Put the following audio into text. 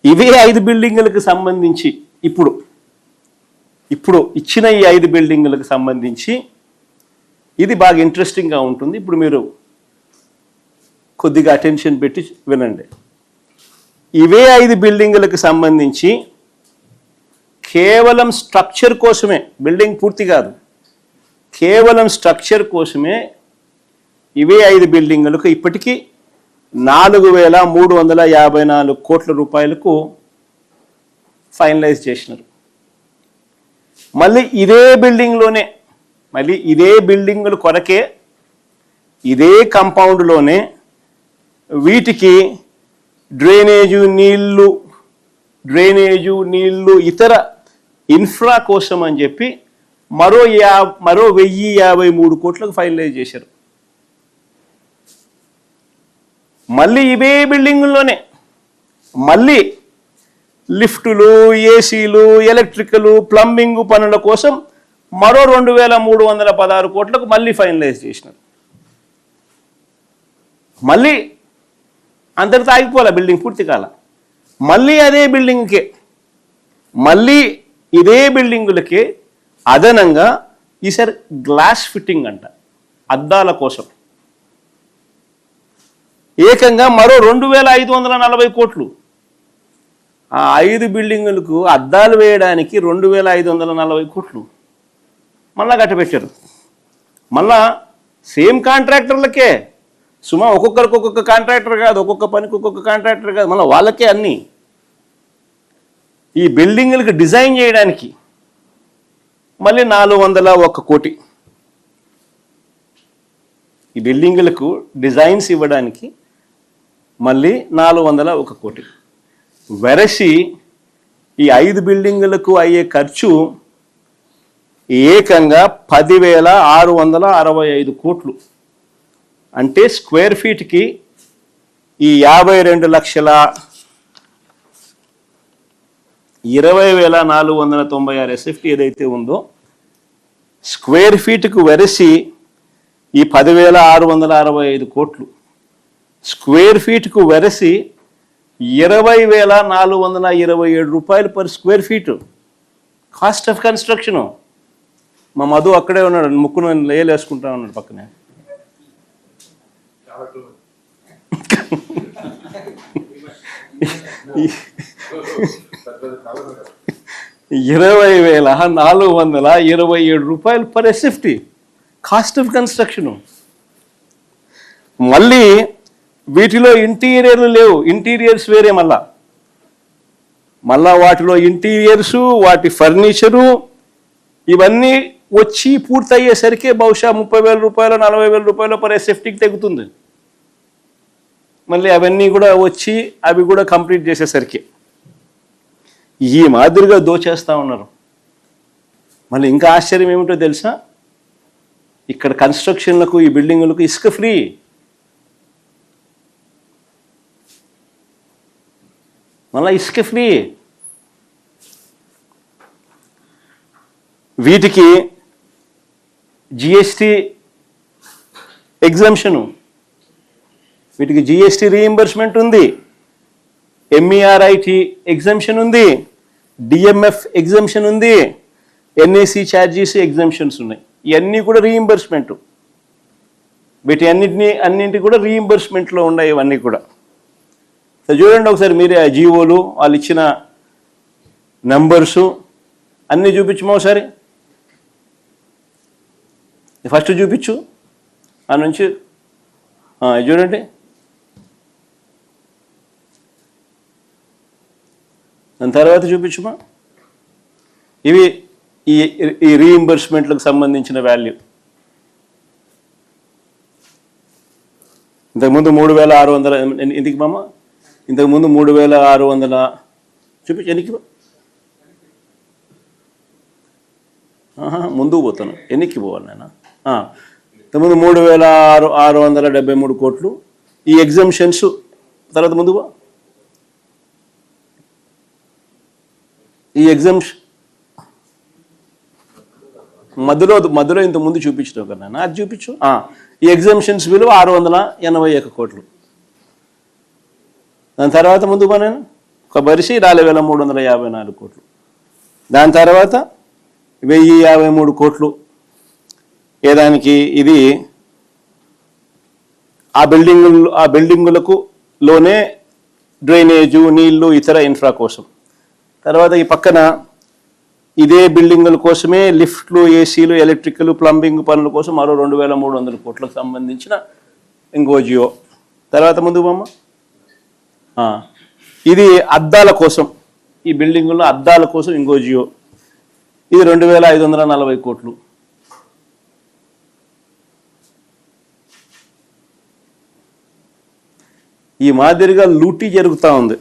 ఇవే 5 బిల్డింగులకు సంబంధించి ఇప్పుడు ఇచ్చిన ఈ 5 బిల్డింగులకు సంబంధించి ఇది బాగా ఇంట్రెస్టింగ్గా ఉంటుంది. ఇప్పుడు మీరు కొద్దిగా అటెన్షన్ పెట్టి వినండి. ఇవే 5 బిల్డింగులకు సంబంధించి కేవలం స్ట్రక్చర్ కోసమే, బిల్డింగ్ పూర్తి కాదు, కేవలం స్ట్రక్చర్ కోసమే ఇవే 5 బిల్డింగులకు ఇప్పటికీ 4,354 కోట్ల రూపాయలకు ఫైనలైజ్ చేసినారు. మళ్ళీ ఇదే బిల్డింగ్లోనే, మళ్ళీ ఇదే బిల్డింగుల కొరకే, ఇదే కాంపౌండ్లోనే వీటికి డ్రైనేజు నీళ్లు ఇతర ఇన్ఫ్రా కోసం అని చెప్పి మరో 1,053 కోట్లకు ఫైనలైజ్ చేశారు. మళ్ళీ ఇవే బిల్డింగుల్లోనే మళ్ళీ లిఫ్టులు, ఏసీలు, ఎలక్ట్రికలు, ప్లంబింగ్ పనుల కోసం మరో 2,316 కోట్లకు మళ్ళీ ఫైనలైజ్ చేసినారు. మళ్ళీ అంతటితో ఆగిపోలే, బిల్డింగ్ పూర్తి కాల. మళ్ళీ అదే బిల్డింగ్కే, మళ్ళీ ఇదే బిల్డింగులకే అదనంగా ఈసారి గ్లాస్ ఫిట్టింగ్ అంట, అద్దాల కోసం ఏకంగా మరో 2,540 కోట్లు. ఆ 5 బిల్డింగులకు అద్దాలు వేయడానికి 2,540 కోట్లు మళ్ళా కట్టబెట్టారు. మళ్ళా సేమ్ కాంట్రాక్టర్లకే, సుమా ఒక్కొక్కరికి ఒక్కొక్క కాంట్రాక్టర్ కాదు, ఒక్కొక్క పనికి ఒక్కొక్క కాంట్రాక్టర్ కాదు, మళ్ళీ వాళ్ళకే అన్నీ. ఈ బిల్డింగులకు డిజైన్ చేయడానికి మళ్ళీ 401 కోటి, ఈ బిల్డింగులకు డిజైన్స్ ఇవ్వడానికి మళ్ళీ 401 కోటి. వెరసి ఈ 5 బిల్డింగులకు అయ్యే ఖర్చు ఏకంగా 10,665 కోట్లు. అంటే స్క్వేర్ ఫీట్కి ఈ 52,20,496 SFT ఏదైతే ఉందో, స్క్వేర్ ఫీట్కు వెరసి ఈ 10,665 కోట్లు, స్క్వేర్ ఫీట్కు వెరసి 20,427 రూపాయలు per square feet cost of construction. మా మధు అక్కడే ఉన్నాడు, ముక్కును లేలేసుకుంటా ఉన్నాడు పక్కనే. 20,427 రూపాయలు per SFT cost of construction. మళ్ళీ వీటిలో ఇంటీరియర్లు లేవు, ఇంటీరియర్స్ వేరే. మళ్ళా వాటిలో ఇంటీరియర్సు, వాటి ఫర్నిచరు ఇవన్నీ వచ్చి పూర్తయ్యేసరికి బహుశా 30,000 రూపాయలు 40,000 రూపాయలు పర్ SFTకి తెగుతుంది. మళ్ళీ అవన్నీ కూడా వచ్చి అవి కూడా కంప్లీట్ చేసేసరికి ఈ మాదిరిగా దోచేస్తూ ఉన్నారు. మళ్ళీ ఇంకా ఆశ్చర్యం ఏమిటో తెలుసా, ఇక్కడ కన్స్ట్రక్షన్లకు, ఈ బిల్డింగులకు ఇసుక ఫ్రీ. మళ్ళీ ఇసుక ఫ్రీ. వీటికి GST ఎగ్జంప్షను, వీటికి GST రీయింబర్స్మెంట్ ఉంది, MERIT ఎగ్జంప్షన్ ఉంది, DMF ఎగ్జంప్షన్ ఉంది, NAC ఛార్జీస్ ఎగ్జంప్షన్స్ ఉన్నాయి. ఇవన్నీ కూడా రీయింబర్స్మెంట్. అన్నింటి కూడా రీయింబర్స్మెంట్లో ఉన్నాయి ఇవన్నీ కూడా. చూడండి ఒకసారి మీరే ఆ జీవోలు, వాళ్ళు ఇచ్చిన నెంబర్సు అన్నీ చూపించమా ఒకసారి. ఫస్ట్ చూపించు, ఆ నుంచి చూడండి. దాని తర్వాత చూపించుమా. ఇవి ఈ రీయింబర్స్మెంట్లకు సంబంధించిన వాల్యూ. ఇంతకుముందు 3,600 ఎందుకు మామ, ఇంతకుముందు 3,600 చూపించు. ఎన్నికి ముందుకు పోతాను, ఎన్నికి పోవాలి నేను. ఇంతకుముందు 3,673 కోట్లు ఈ ఎగ్జంప్షన్స్. తర్వాత ముందు ఈ ఎగ్జంప్షన్ మధ్యలో ఇంత ముందు చూపించడం కదా నాన్న, అది చూపించు. ఈ ఎగ్జంప్షన్స్ విలువ 681 కోట్లు. దాని తర్వాత ముందు నేను ఒక బరిసి 4,354 కోట్లు. దాని తర్వాత 1,053 కోట్లు ఏదానికి, ఇది ఆ బిల్డింగులకు లోనే డ్రైనేజు, నీళ్లు, ఇతర ఇన్ఫ్రా కోసం. తర్వాత ఈ పక్కన ఇదే బిల్డింగుల కోసమే లిఫ్ట్లు, ఏసీలు, ఎలక్ట్రికల్, ప్లంబింగ్ పనుల కోసం మరో 2,300 కోట్లకు సంబంధించిన ఇంకో జియో. తర్వాత ముందుకు బొమ్మ, ఇది అద్దాల కోసం, ఈ బిల్డింగుల్లో అద్దాల కోసం ఇంకో జియో, ఇది 2,540 కోట్లు. ఈ మాదిరిగా లూటీ జరుగుతూ ఉంది.